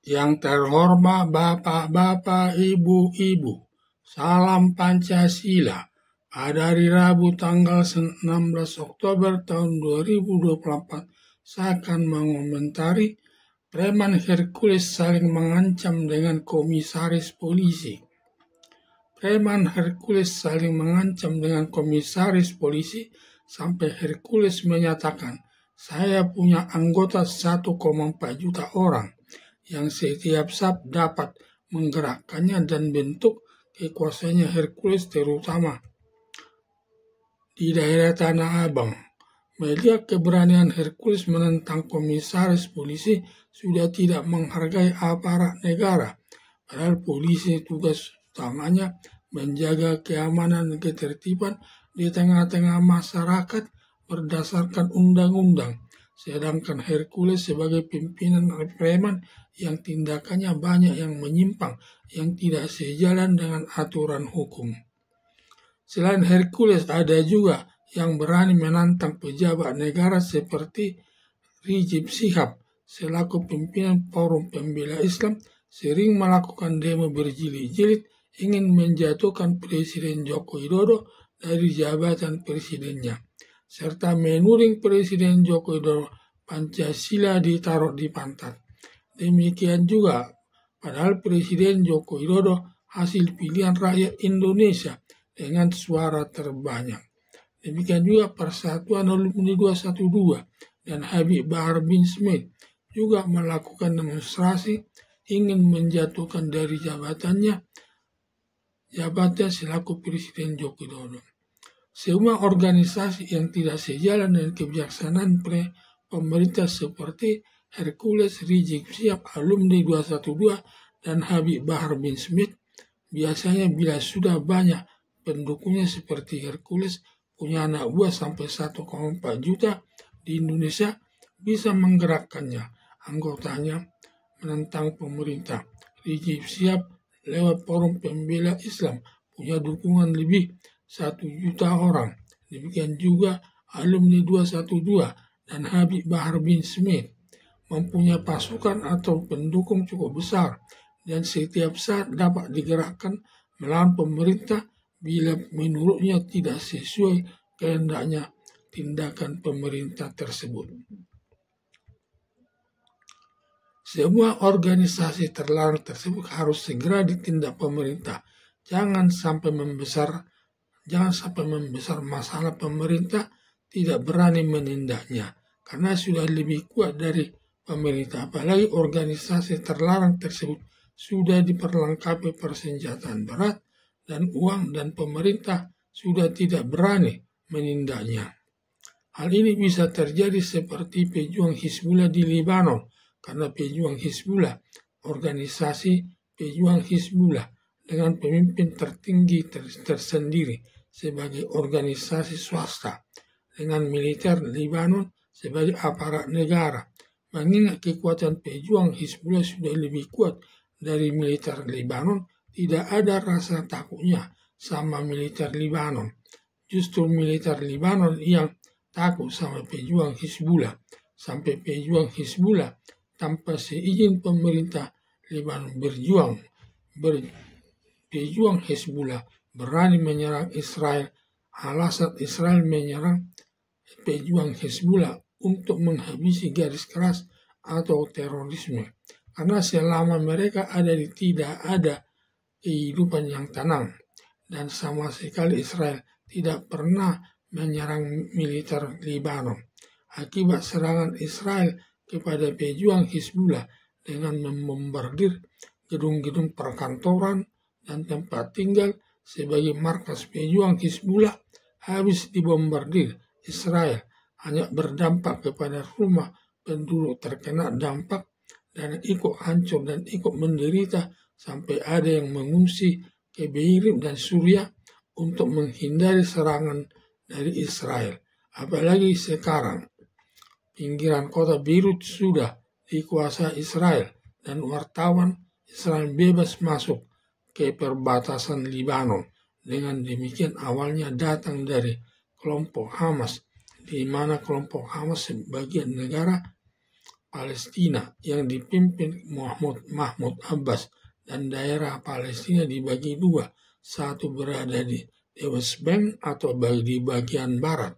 Yang terhormat Bapak-Bapak, Ibu-Ibu, salam Pancasila. Pada hari Rabu tanggal 16 Oktober tahun 2024, saya akan mengomentari preman Hercules saling mengancam dengan komisaris polisi. Preman Hercules saling mengancam dengan komisaris polisi sampai Hercules menyatakan, "Saya punya anggota 1,4 juta orang yang setiap saat dapat menggerakkannya dan bentuk kekuasaannya Hercules terutama di daerah Tanah Abang." Melihat keberanian Hercules menentang komisaris polisi sudah tidak menghargai aparat negara. Padahal polisi tugas utamanya menjaga keamanan dan ketertiban di tengah-tengah masyarakat berdasarkan undang-undang. Sedangkan Hercules sebagai pimpinan preman yang tindakannya banyak yang menyimpang, yang tidak sejalan dengan aturan hukum. Selain Hercules, ada juga yang berani menantang pejabat negara seperti Rizik Syihab selaku pimpinan Forum Pembela Islam sering melakukan demo berjilid-jilid ingin menjatuhkan Presiden Joko Widodo dari jabatan presidennya, serta menuding Presiden Joko Widodo Pancasila ditaruh di pantat. Demikian juga, padahal Presiden Joko Widodo hasil pilihan rakyat Indonesia dengan suara terbanyak. Demikian juga Persatuan Alumni 212 dan Habib Bahar bin Smith juga melakukan demonstrasi ingin menjatuhkan dari jabatan selaku Presiden Joko Widodo. Semua organisasi yang tidak sejalan dengan kebijaksanaan pemerintah seperti Hercules, Rizik Syihab, Alumni 212, dan Habib Bahar bin Smith biasanya bila sudah banyak pendukungnya seperti Hercules punya anak buah sampai 1,4 juta di Indonesia bisa menggerakkannya anggotanya menentang pemerintah. Rizik Syihab lewat Forum Pembela Islam punya dukungan lebih 1 juta orang. Demikian juga Alumni 212 dan Habib Bahar bin Smith mempunyai pasukan atau pendukung cukup besar dan setiap saat dapat digerakkan melawan pemerintah bila menurutnya tidak sesuai kehendaknya tindakan pemerintah tersebut. Semua organisasi terlarang tersebut harus segera ditindak pemerintah. Jangan sampai membesar masalah pemerintah tidak berani menindaknya karena sudah lebih kuat dari pemerintah. Apalagi organisasi terlarang tersebut sudah diperlengkapi persenjataan berat dan uang dan pemerintah sudah tidak berani menindaknya. Hal ini bisa terjadi seperti pejuang Hizbullah di Lebanon, karena pejuang Hizbullah, organisasi pejuang Hizbullah dengan pemimpin tertinggi tersendiri sebagai organisasi swasta, dengan militer Lebanon sebagai aparat negara. Mengingat kekuatan pejuang Hizbullah sudah lebih kuat dari militer Lebanon, tidak ada rasa takutnya sama militer Lebanon. Justru militer Lebanon yang takut sama pejuang Hizbullah. Sampai pejuang Hizbullah tanpa seizin pemerintah Lebanon pejuang Hizbullah berani menyerang Israel. Alasan Israel menyerang pejuang Hizbullah untuk menghabisi garis keras atau terorisme. Karena selama mereka tidak ada kehidupan yang tenang, dan sama sekali Israel tidak pernah menyerang militer Lebanon. Akibat serangan Israel kepada pejuang Hizbullah dengan membombardir gedung-gedung perkantoran dan tempat tinggal sebagai markas pejuang Hizbullah habis dibombardir Israel, hanya berdampak kepada rumah penduduk terkena dampak dan ikut hancur dan ikut menderita sampai ada yang mengungsi ke Beirut dan Suriah untuk menghindari serangan dari Israel. Apalagi sekarang pinggiran kota Beirut sudah dikuasai Israel dan wartawan Israel bebas masuk ke perbatasan Lebanon. Dengan demikian awalnya datang dari kelompok Hamas, di mana kelompok Hamas sebagian negara Palestina yang dipimpin Mahmud Abbas dan daerah Palestina dibagi dua, satu berada di West Bank atau di bagian barat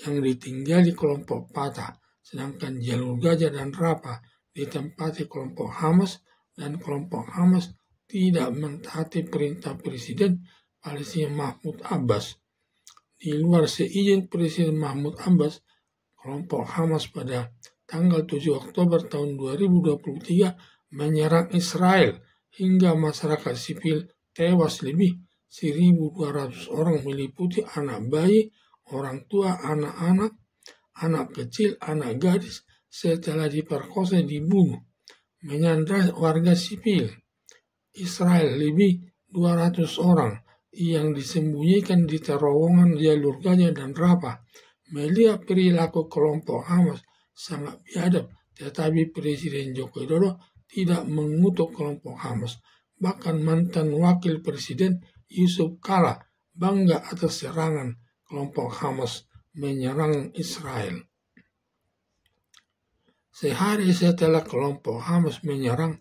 yang ditinggali kelompok Fatah, sedangkan jalur Gaza dan Rafah ditempati kelompok Hamas, dan kelompok Hamas tidak mentaati perintah Presiden Palestina Mahmud Abbas. Di luar seizin Presiden Mahmud Abbas, kelompok Hamas pada tanggal 7 Oktober tahun 2023 menyerang Israel hingga masyarakat sipil tewas lebih 1.200 orang meliputi anak bayi, orang tua, anak-anak, anak kecil, anak gadis setelah diperkosa dibunuh. Menyandra warga sipil Israel lebih 200 orang yang disembunyikan di terowongan jalur Gaza dan Rafah. Melihat perilaku kelompok Hamas sangat biadab, tetapi Presiden Joko Widodo tidak mengutuk kelompok Hamas. Bahkan mantan Wakil Presiden Yusuf Kala bangga atas serangan kelompok Hamas menyerang Israel. Sehari setelah kelompok Hamas menyerang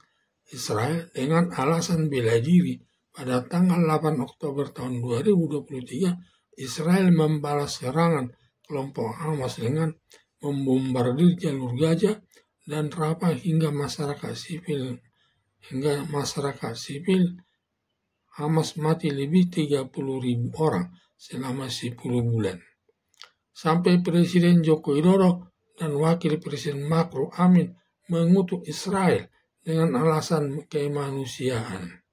Israel dengan alasan bela diri, pada tanggal 8 Oktober tahun 2023, Israel membalas serangan kelompok Hamas dengan membombardir jalur Gaza dan Rafah hingga masyarakat sipil Hamas mati lebih 30.000 orang selama 10 bulan. Sampai Presiden Joko Widodo dan Wakil Presiden Ma'ruf Amin mengutuk Israel dengan alasan kemanusiaan.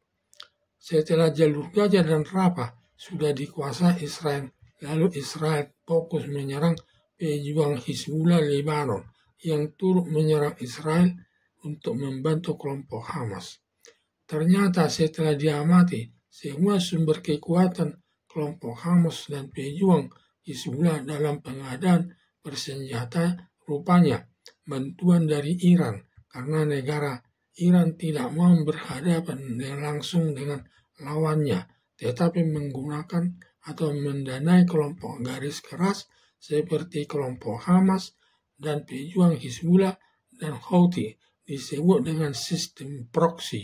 Setelah jalur Gaza dan Rafah sudah dikuasai Israel, lalu Israel fokus menyerang pejuang Hizbullah Lebanon yang turut menyerang Israel untuk membantu kelompok Hamas. Ternyata setelah diamati, semua sumber kekuatan kelompok Hamas dan pejuang Hizbullah dalam pengadaan bersenjata rupanya bantuan dari Iran, karena negara Iran tidak mau berhadapan langsung dengan lawannya, tetapi menggunakan atau mendanai kelompok garis keras seperti kelompok Hamas dan pejuang Hizbullah dan Houthi, disebut dengan sistem proksi.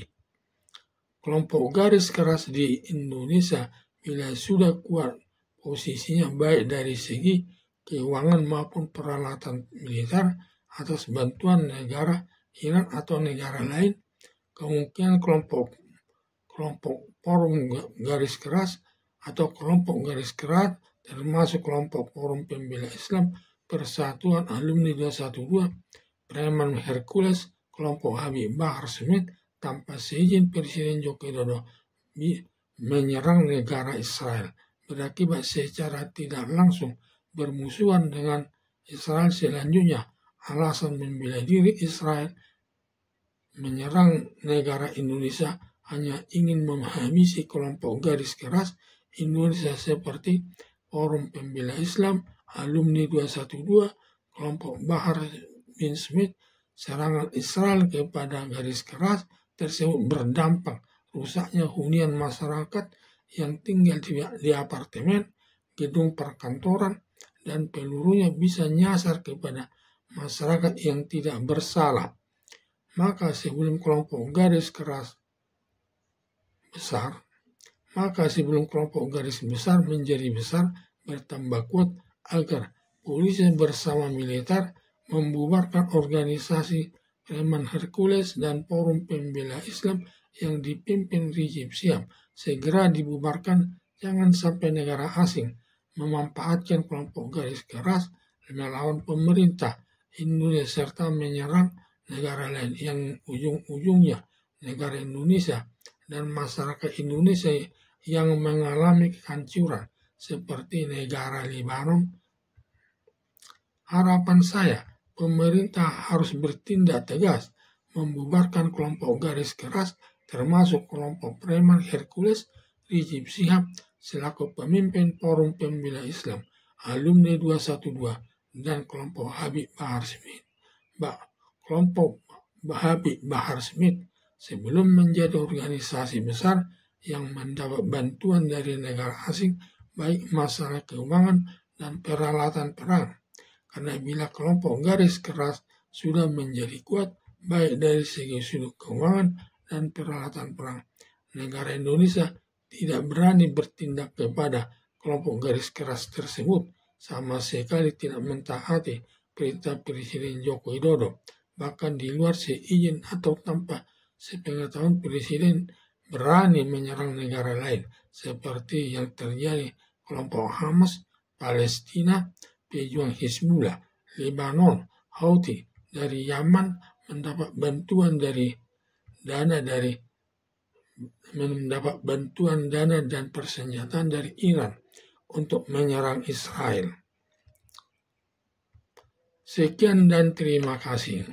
Kelompok garis keras di Indonesia bila sudah kuat posisinya baik dari segi keuangan maupun peralatan militer atas bantuan negara Iran atau negara lain, kemungkinan kelompok forum garis keras atau kelompok garis keras termasuk kelompok Forum Pembela Islam, Persatuan Alumni 212, Preman Hercules, kelompok Habib Bahar Smith tanpa seizin Presiden Joko Widodo menyerang negara Israel, berakibat secara tidak langsung bermusuhan dengan Israel. Selanjutnya, alasan membela diri Israel menyerang negara Indonesia hanya ingin menghabisi kelompok garis keras Indonesia seperti Forum Pembela Islam, Alumni 212, kelompok Bahar bin Smith. Serangan Israel kepada garis keras tersebut berdampak rusaknya hunian masyarakat yang tinggal di apartemen, gedung perkantoran, dan pelurunya bisa nyasar kepada masyarakat yang tidak bersalah. Maka sebelum kelompok garis besar menjadi besar, bertambah kuat agar polisi bersama militer membubarkan organisasi Preman Hercules dan Forum Pembela Islam yang dipimpin Rizik Syihab. Segera dibubarkan, jangan sampai negara asing memanfaatkan kelompok garis keras melawan pemerintah Indonesia serta menyerang negara lain yang ujung-ujungnya negara Indonesia dan masyarakat Indonesia yang mengalami kehancuran seperti negara Lebanon. Harapan saya, pemerintah harus bertindak tegas membubarkan kelompok garis keras termasuk kelompok Preman Hercules, Rizik Syihab selaku pemimpin Forum Pembela Islam, Alumni 212, dan kelompok Habib Bahar Smith. Kelompok Habib Bahar Smith sebelum menjadi organisasi besar yang mendapat bantuan dari negara asing, baik masalah keuangan dan peralatan perang. Karena bila kelompok garis keras sudah menjadi kuat baik dari segi sudut keuangan dan peralatan perang. Negara Indonesia tidak berani bertindak kepada kelompok garis keras tersebut, sama sekali tidak mentaati perintah Presiden Joko Widodo. Bahkan di luar seizin atau tanpa sepengetahuan Presiden berani menyerang negara lain, seperti yang terjadi kelompok Hamas, Palestina, pejuang Hizbullah, Lebanon, Houthi dari Yaman mendapat bantuan dana dan persenjataan dari Iran untuk menyerang Israel. Sekian dan terima kasih.